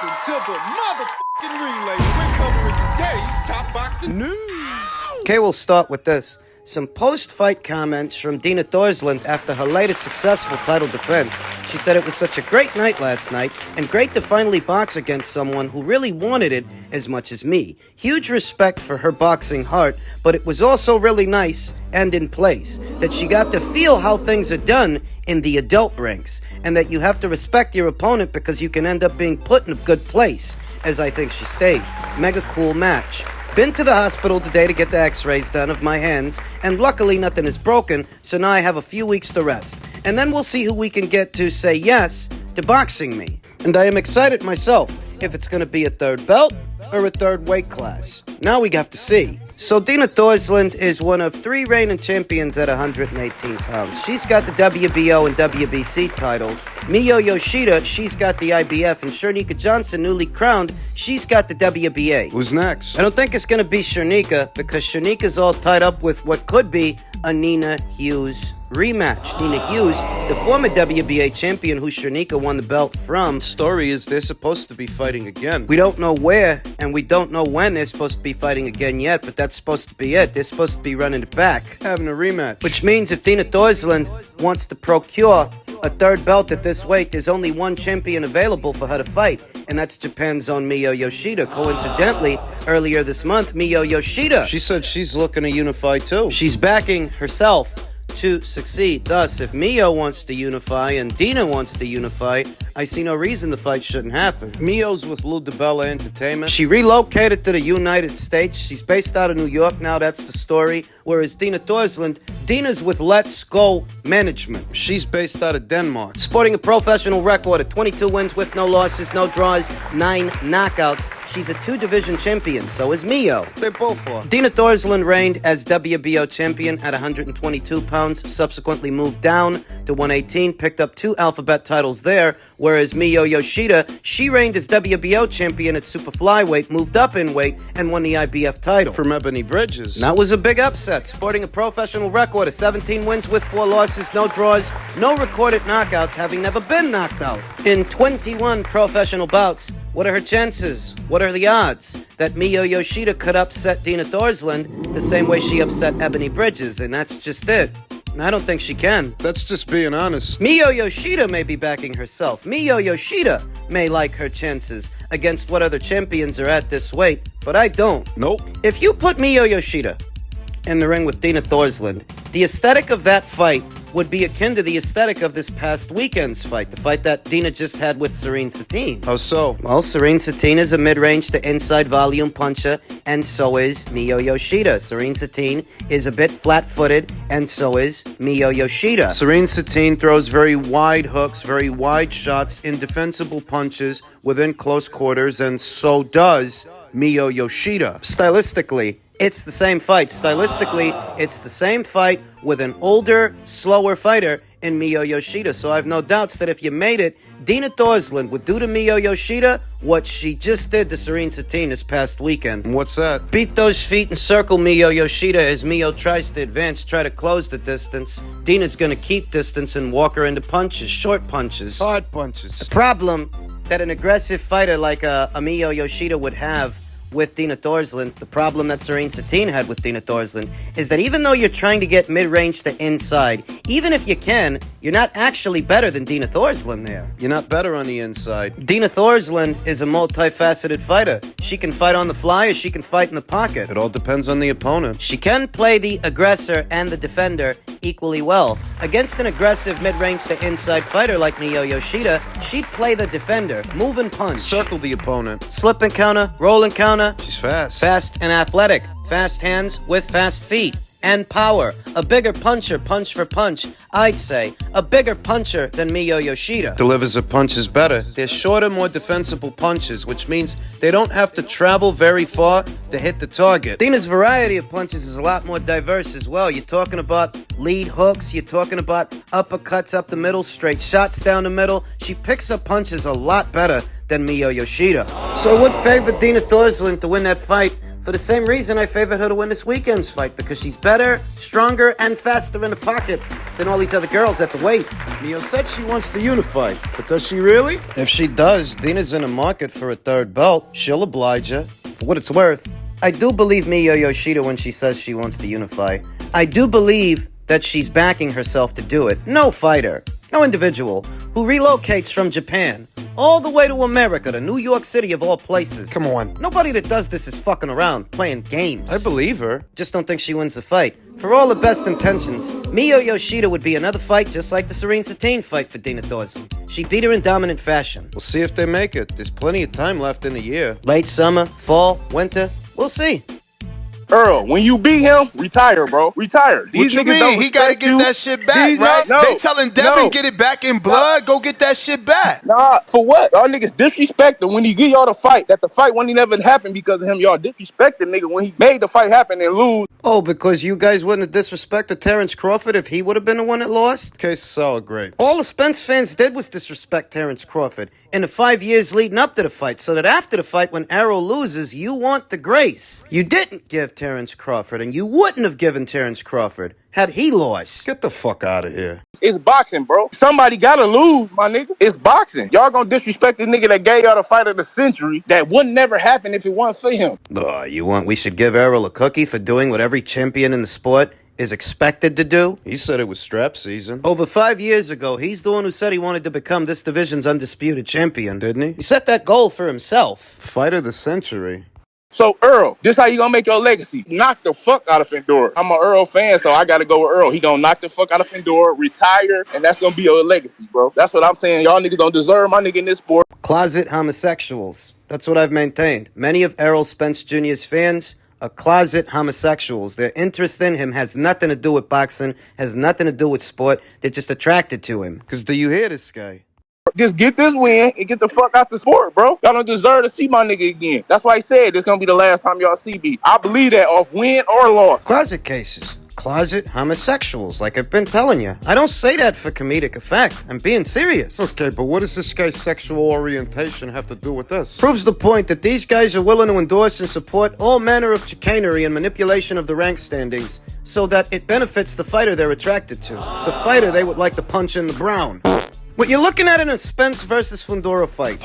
Welcome to the motherfucking relay. We're covering today's top boxing news. Okay, we'll start with this. Some post-fight comments from Dina Thorsland after her latest successful title defense. She said it was such a great night last night, and great to finally box against someone who really wanted it as much as me. Huge respect for her boxing heart, but it was also really nice and in place that she got to feel how things are done in the adult ranks, and that you have to respect your opponent because you can end up being put in a good place, as I think she stayed. Mega cool match. Been to the hospital today to get the x-rays done of my hands, and luckily nothing is broken, so now I have a few weeks to rest. And then we'll see who we can get to say yes to boxing me. And I am excited myself, if it's going to be a third belt or a third weight class. Now we have to see. So Dina Thorsland is one of 3 reigning champions at 118 pounds. She's got the WBO and WBC titles. Miyo Yoshida, she's got the IBF. And Shernika Johnson, newly crowned, she's got the WBA. Who's next? I don't think it's going to be Shernika, because Shernika's all tied up with what could be a Nina Hughes rematch. Nina Hughes, the former WBA champion who Shernika won the belt from. Story is they're supposed to be fighting again. We don't know where, and we don't know when they're supposed to be fighting again yet, but that's supposed to be it. They're supposed to be running it back. Having a rematch. Which means if Dina Thorsland wants to procure a third belt at this weight, there's only one champion available for her to fight, and that's Japan's own Miyo Yoshida. Coincidentally, earlier this month, Miyo Yoshida, She said she's looking to unify too. she's backing herself to succeed. Thus, if Miyo wants to unify and Dina wants to unify, I see no reason the fight shouldn't happen. Mio's with Lou DiBella Entertainment. She relocated to the United States. She's based out of New York now, that's the story. Whereas Dina Thorsland, Dina's with Let's Go Management. She's based out of Denmark. Sporting a professional record of 22 wins with no losses, no draws, 9 knockouts. She's a 2-division champion, so is Miyo. They both are. Dina Thorsland reigned as WBO champion at 122 pounds, subsequently moved down to 118, picked up 2 alphabet titles there, whereas Miyo Yoshida, she reigned as WBO champion at super flyweight, moved up in weight, and won the IBF title. From Ebony Bridges. And that was a big upset, sporting a professional record of 17 wins with 4 losses, no draws, no recorded knockouts, having never been knocked out. In 21 professional bouts, what are her chances? What are the odds that Miyo Yoshida could upset Dina Thorsland the same way she upset Ebony Bridges? And that's just it. I don't think she can. That's just being honest. Miyo Yoshida may be backing herself. Miyo Yoshida may like her chances against what other champions are at this weight, but I don't. Nope. If you put Miyo Yoshida in the ring with Dina Thorsland, the aesthetic of that fight would be akin to the aesthetic of this past weekend's fight, the fight that Dina just had with Serene Satine. How so? Well, Serene Satine is a mid-range to inside volume puncher, and so is Miyo Yoshida. Serene Satine is a bit flat-footed, and so is Miyo Yoshida. Serene Satine throws very wide hooks, very wide shots, indefensible punches within close quarters, and so does Miyo Yoshida. Stylistically, it's the same fight. Stylistically, it's the same fight with an older, slower fighter in Miyo Yoshida. So I have no doubts that if you made it, Dina Thorsland would do to Miyo Yoshida what she just did to Serene Satine this past weekend. And what's that? Beat those feet and circle Miyo Yoshida as Miyo tries to advance, try to close the distance. Dina's going to keep distance and walk her into punches, short punches. Hard punches. The problem that an aggressive fighter like a Miyo Yoshida would have with Dina Thorsland, the problem that Serene Satine had with Dina Thorsland, is that even though you're trying to get mid-range to inside, even if you can, you're not actually better than Dina Thorsland there. You're not better on the inside. Dina Thorsland is a multifaceted fighter. She can fight on the fly or she can fight in the pocket. It all depends on the opponent. She can play the aggressor and the defender equally well. Against an aggressive mid-range to inside fighter like Miyo Yoshida, she'd play the defender, move and punch. Circle the opponent. Slip and counter, roll and counter. She's fast. Fast and athletic. Fast hands with fast feet. And power. A bigger puncher, punch for punch. I'd say a bigger puncher than Miyo Yoshida. Delivers her punches better. They're shorter, more defensible punches, which means they don't have to travel very far to hit the target. Dina's variety of punches is a lot more diverse as well. You're talking about lead hooks. You're talking about uppercuts up the middle, straight shots down the middle. She picks up punches a lot better than Miyo Yoshida. So it would favor Dina Thorsland to win that fight For the same reason I favored her to win this weekend's fight, because she's better, stronger, and faster in the pocket than all these other girls at the weight. Mio said she wants to unify, but does she really? If she does, Dina's in the market for a third belt. She'll oblige her. For what it's worth, I do believe Mio Yoshida when she says she wants to unify. I do believe that she's backing herself to do it. No fighter, no individual who relocates from Japan all the way to America, to New York City of all places. Come on. Nobody that does this is fucking around, playing games. I believe her. Just don't think she wins the fight. For all the best intentions, Mio Yoshida would be another fight just like the Serene Satine fight for Dina Thorsland. She beat her in dominant fashion. We'll see if they make it. There's plenty of time left in the year. Late summer, fall, winter, we'll see. Earl, when you beat him, retire, bro. Retire. What you mean? He got to get that shit back, right? They telling Devin get it back in blood. Go get that shit back. Nah, for what? Y'all niggas disrespect him when he give y'all the fight. That the fight wouldn't even happen because of him. Y'all disrespect the nigga when he made the fight happen and lose. Oh, because you guys wouldn't have disrespected Terrence Crawford if he would have been the one that lost? Case of sour grape. All the Spence fans did was disrespect Terrence Crawford in the 5 years leading up to the fight, so that after the fight, when Arrow loses, you want the grace. You didn't give Terrence Crawford, and you wouldn't have given Terrence Crawford had he lost. Get the fuck out of here. It's boxing, bro. Somebody gotta lose, my nigga. It's boxing. Y'all gonna disrespect the nigga that gave y'all the fight of the century that would never happen if it wasn't for him. You want we should give Errol a cookie for doing what every champion in the sport is expected to do? He said it was strap season. Over 5 years ago, he's the one who said he wanted to become this division's undisputed champion. Didn't he? He set that goal for himself. Fight of the century. So, Earl, this how you gonna make your legacy. Knock the fuck out of Fendora. I'm an Earl fan, so I gotta go with Earl. He gonna knock the fuck out of Fendora, retire, and that's gonna be your legacy, bro. That's what I'm saying. Y'all niggas don't deserve my nigga in this sport. Closet homosexuals. That's what I've maintained. Many of Errol Spence Jr.'s fans are closet homosexuals. Their interest in him has nothing to do with boxing, has nothing to do with sport. They're just attracted to him. Because do you hear this guy? Just get this win and get the fuck out the sport, bro. Y'all don't deserve to see my nigga again. That's why he said this gonna be the last time y'all see me. I believe that off win or loss. Closet cases. Closet homosexuals, like I've been telling you. I don't say that for comedic effect. I'm being serious. Okay, but what does this guy's sexual orientation have to do with this? Proves the point that these guys are willing to endorse and support all manner of chicanery and manipulation of the rank standings so that it benefits the fighter they're attracted to. The fighter they would like to punch in the brown. What you're looking at in a Spence versus Fundora fight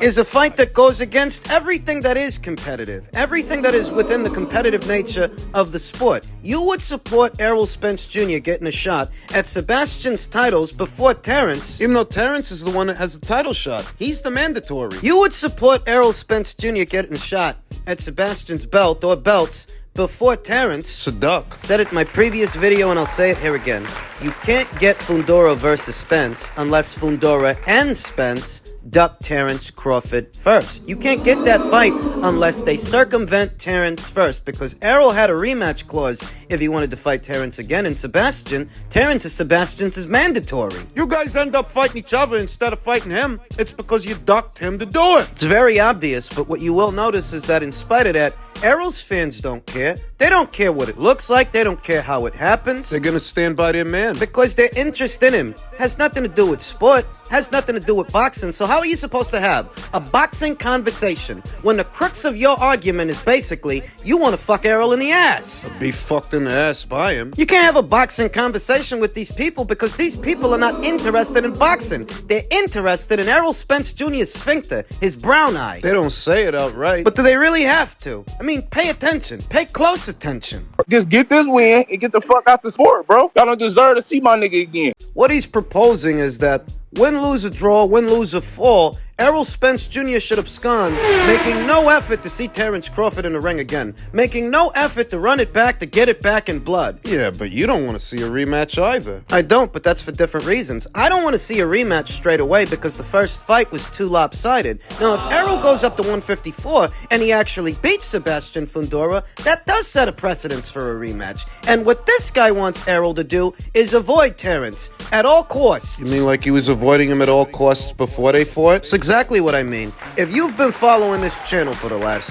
is a fight that goes against everything that is competitive, everything that is within the competitive nature of the sport. You would support Errol Spence Jr. getting a shot at Sebastian's titles before Terrence. Even though Terrence is the one that has the title shot. He's the mandatory. You would support Errol Spence Jr. getting a shot at Sebastian's belt or belts before Terrence. Saduck. Said it in my previous video and I'll say it here again. You can't get Fundora versus Spence unless Fundora and Spence duck Terrence Crawford first. You can't get that fight unless they circumvent Terrence first, because Errol had a rematch clause if he wanted to fight Terrence again, and Terrence is Sebastian's mandatory. You guys end up fighting each other instead of fighting him. It's because you ducked him to do it. It's very obvious, but what you will notice is that in spite of that, Errol's fans don't care. They don't care what it looks like. They don't care how it happens. They're gonna stand by their man. Because their interest in him has nothing to do with sport, has nothing to do with boxing. So how are you supposed to have a boxing conversation when the crux of your argument is basically you want to fuck Errol in the ass? Be fucked in the ass by him. You can't have a boxing conversation with these people because these people are not interested in boxing. They're interested in Errol Spence Jr.'s sphincter, his brown eye. They don't say it outright. But do they really have to? I mean, pay attention. Pay close attention. Just get this win and get the fuck out the sport, bro. Y'all don't deserve to see my nigga again. What he's proposing is that win, lose, or draw, win, lose, or fall, Errol Spence Jr. should abscond, making no effort to see Terrence Crawford in the ring again, making no effort to run it back, to get it back in blood. Yeah, but you don't want to see a rematch either. I don't, but that's for different reasons. I don't want to see a rematch straight away because the first fight was too lopsided. Now, if Errol goes up to 154 and he actually beats Sebastian Fundora, that does set a precedence for a rematch. And what this guy wants Errol to do is avoid Terrence at all costs. You mean like he was avoiding him at all costs before they fought? That's exactly what I mean. If you've been following this channel for the last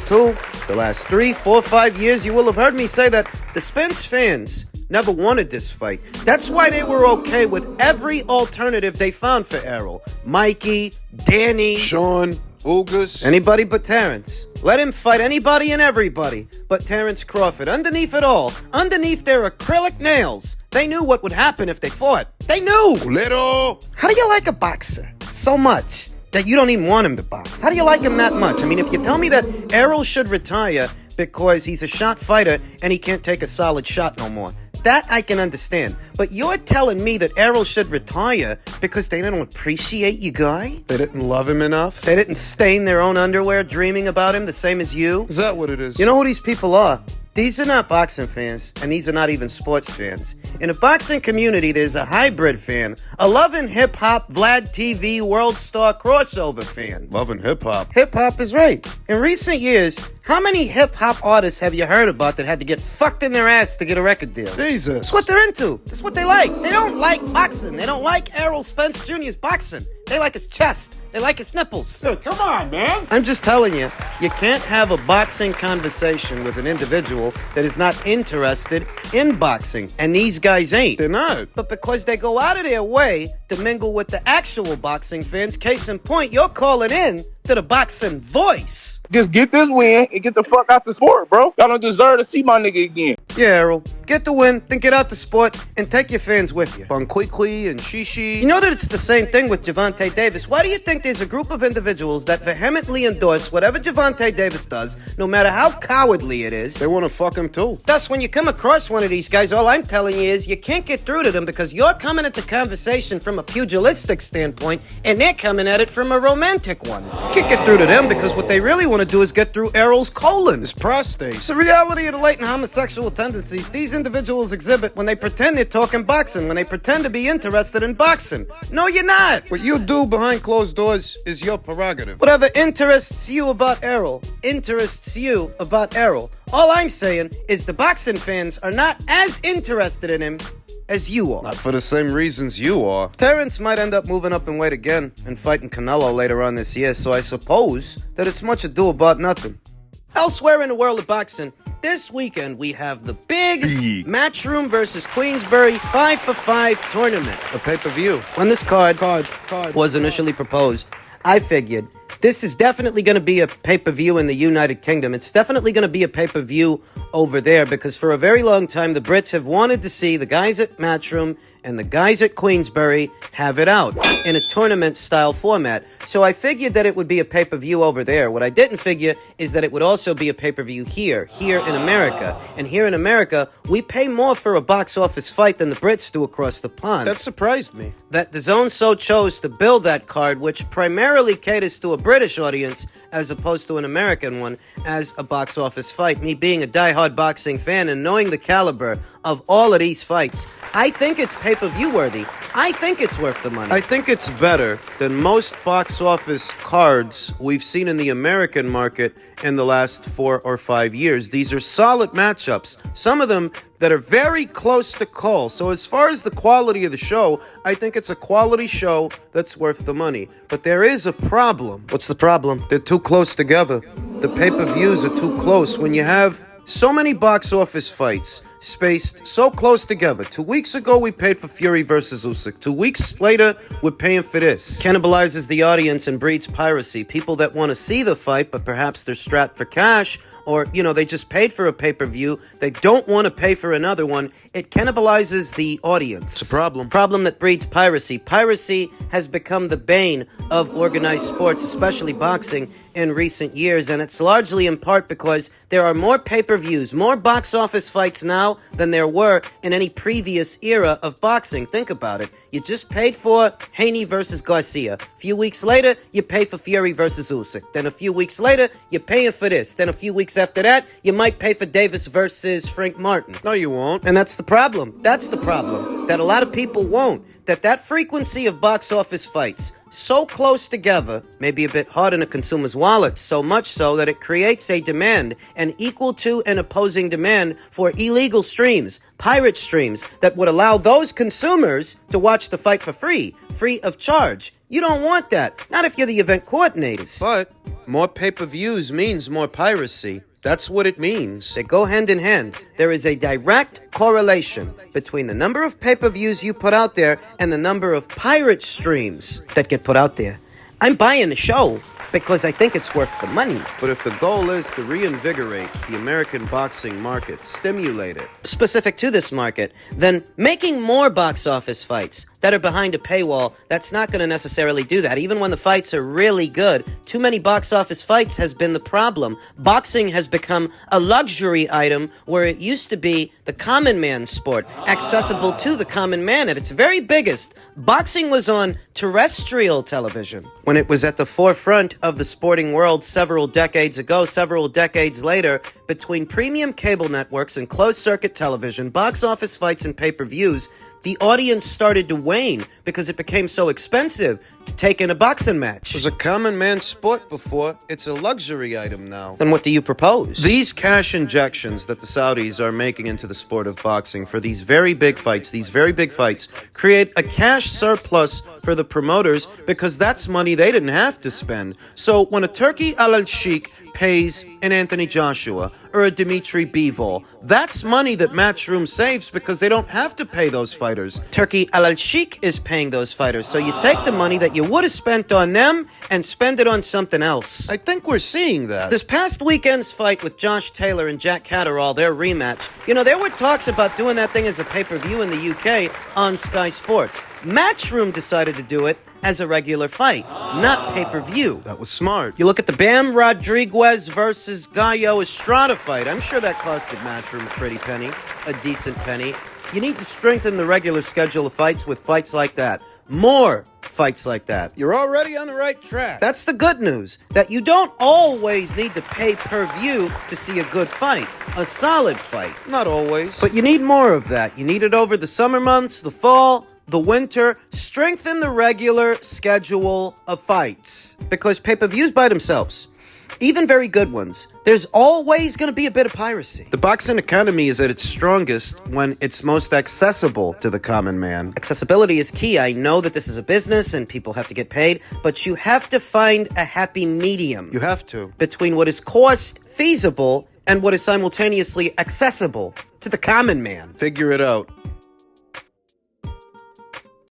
3, 4, 5 years, you will have heard me say that the Spence fans never wanted this fight. That's why they were okay with every alternative they found for Errol. Mikey, Danny, Sean. Ugas. Anybody but Terrence. Let him fight anybody and everybody but Terrence Crawford. Underneath it all, underneath their acrylic nails, they knew what would happen if they fought. They knew! Little. How do you like a boxer so much that you don't even want him to box? How do you like him that much? I mean, if you tell me that Errol should retire because he's a shot fighter and he can't take a solid shot no more, that I can understand. But you're telling me that Errol should retire because they don't appreciate you, guy? They didn't love him enough? They didn't stain their own underwear dreaming about him the same as you? Is that what it is? You know who these people are? These are not boxing fans, and these are not even sports fans. In a boxing community, there's a hybrid fan, a loving hip-hop, Vlad TV, world star crossover fan. Loving hip-hop. Hip-hop is right. In recent years, how many hip-hop artists have you heard about that had to get fucked in their ass to get a record deal? Jesus. That's what they're into. That's what they like. They don't like boxing. They don't like Errol Spence Jr.'s boxing. They like his chest. They like his nipples. Hey, come on, man. I'm just telling you, you can't have a boxing conversation with an individual that is not interested in boxing. And these guys ain't. They're not. But because they go out of their way to mingle with the actual boxing fans, case in point, you're calling in to the boxing voice. Just get this win and get the fuck out the sport, bro. Y'all don't deserve to see my nigga again. Yeah, Errol. Get the win, then get out the sport, and take your fans with you. Bonquiqui and Shishi. You know that it's the same thing with Gervonta Davis. Why do you think there's a group of individuals that vehemently endorse whatever Gervonta Davis does, no matter how cowardly it is? They want to fuck him too. Thus, when you come across one of these guys, all I'm telling you is you can't get through to them because you're coming at the conversation from a pugilistic standpoint, and they're coming at it from a romantic one. Can't get through to them because what they really want to do is get through Errol's colon. His prostate. It's the reality of the latent homosexual tendencies these individuals exhibit when they pretend they're talking boxing, when they pretend to be interested in boxing. No, you're not. What you do behind closed doors is your prerogative. Whatever interests you about Errol interests you about Errol. All I'm saying is the boxing fans are not as interested in him as you are. Not for the same reasons you are. Terrence might end up moving up in weight again and fighting Canelo later on this year, so I suppose that it's much ado about nothing. Elsewhere in the world of boxing, this weekend we have the big Matchroom versus Queensberry 5-for-5 tournament. A pay-per-view. When this card was initially proposed, I figured this is definitely going to be a pay-per-view in the United Kingdom. It's definitely going to be a pay-per-view over there because for a very long time, the Brits have wanted to see the guys at Matchroom and the guys at Queensberry have it out in a tournament-style format. So I figured that it would be a pay-per-view over there. What I didn't figure is that it would also be a pay-per-view here in America. And here in America, we pay more for a box office fight than the Brits do across the pond. That surprised me. That DAZN so chose to build that card, which primarily caters to a British audience as opposed to an American one, as a box office fight. Me being a diehard boxing fan and knowing the caliber of all of these fights, I think it's pay-per-view worthy. I think it's worth the money. I think it's better than most box office cards we've seen in the American market in the last 4 or 5 years. These are solid matchups. Some of them that are very close to call. So as far as the quality of the show, I think it's a quality show that's worth the money. But there is a problem. What's the problem? They're too close together. The pay-per-views are too close. When you have so many box office fights spaced so close together. 2 weeks ago, we paid for Fury versus Usyk. 2 weeks later, we're paying for this. Cannibalizes the audience and breeds piracy. People that want to see the fight, but perhaps they're strapped for cash, or, they just paid for a pay-per-view. They don't want to pay for another one. It cannibalizes the audience. It's a problem. Problem that breeds piracy. Piracy has become the bane of organized sports, especially boxing, in recent years, and it's largely in part because there are more pay-per-views, more box office fights now than there were in any previous era of boxing. Think about it. You just paid for Haney versus Garcia. A few weeks later, you pay for Fury versus Usyk. Then a few weeks later, you're paying for this. Then a few weeks after that, you might pay for Davis versus Frank Martin. No, you won't. And that's the problem. That's the problem. That a lot of people won't. That frequency of box office fights so close together may be a bit hard on a consumer's wallet, so much so that it creates a demand, an equal to and opposing demand for illegal streams, pirate streams, that would allow those consumers to watch the fight for free of charge. You don't want that. Not if you're the event coordinators. But more pay-per-views means more piracy. That's what it means. They go hand in hand. There is a direct correlation between the number of pay-per-views you put out there and the number of pirate streams that get put out there. I'm buying the show. because I think it's worth the money. But if the goal is to reinvigorate the American boxing market, stimulate it, Specific to this market, then making more box office fights that are behind a paywall, that's not going to necessarily do that. Even when the fights are really good, too many box office fights has been the problem. Boxing has become a luxury item where it used to be the common man's sport, accessible to the common man at its very biggest. Boxing was on terrestrial television. When it was at the forefront of the sporting world several decades ago, several decades later, between premium cable networks and closed-circuit television, box office fights and pay-per-views, the audience started to wane because it became so expensive to take in a boxing match. It was a common man sport before. It's a luxury item now. Then what do you propose? These cash injections that the Saudis are making into the sport of boxing for these very big fights, create a cash surplus for the promoters because that's money they didn't have to spend. So when a Turki Al-Sheikh pays an Anthony Joshua or a Dimitri Bivol, that's money that Matchroom saves because they don't have to pay those fighters. Turki Al-Sheikh is paying those fighters, so you take the money that you would have spent on them and spend it on something else. I think we're seeing that. This past weekend's fight with Josh Taylor and Jack Catterall, their rematch, there were talks about doing that thing as a pay-per-view in the UK on Sky Sports. Matchroom decided to do it as a regular fight, not pay-per-view. That was smart. You look at the Bam Rodriguez versus Gallo Estrada fight. I'm sure that costed Matchroom a pretty penny, a decent penny. You need to strengthen the regular schedule of fights with fights like that. More fights like that. You're already on the right track. That's the good news, that you don't always need to pay per view to see a good fight, a solid fight. Not always. But you need more of that. You need it over the summer months, the fall, the winter. Strengthen the regular schedule of fights. Because pay-per-views by themselves, even very good ones, there's always going to be a bit of piracy. The boxing economy is at its strongest when it's most accessible to the common man. Accessibility is key. I know that this is a business and people have to get paid, but you have to find a happy medium. You have to. Between what is cost feasible and what is simultaneously accessible to the common man. Figure it out.